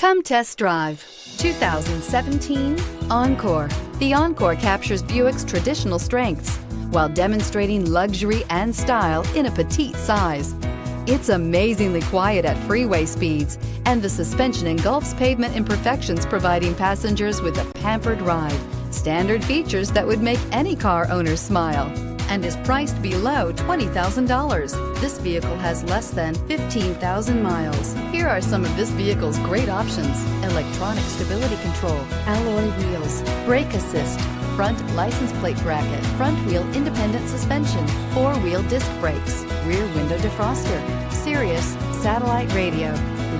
Come test drive 2017 Encore. The Encore captures Buick's traditional strengths while demonstrating luxury and style in a petite size. It's amazingly quiet at freeway speeds, and the suspension engulfs pavement imperfections, providing passengers with a pampered ride. Standard features that would make any car owner smile, and is priced below $20,000. This vehicle has less than 15,000 miles. Here are some of this vehicle's great options: electronic stability control, alloy wheels, brake assist, front license plate bracket, front wheel independent suspension, four-wheel disc brakes, rear window defroster, Sirius satellite radio,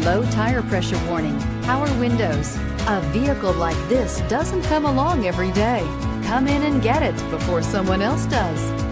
low tire pressure warning, power windows. A vehicle like this doesn't come along every day. Come in and get it before someone else does.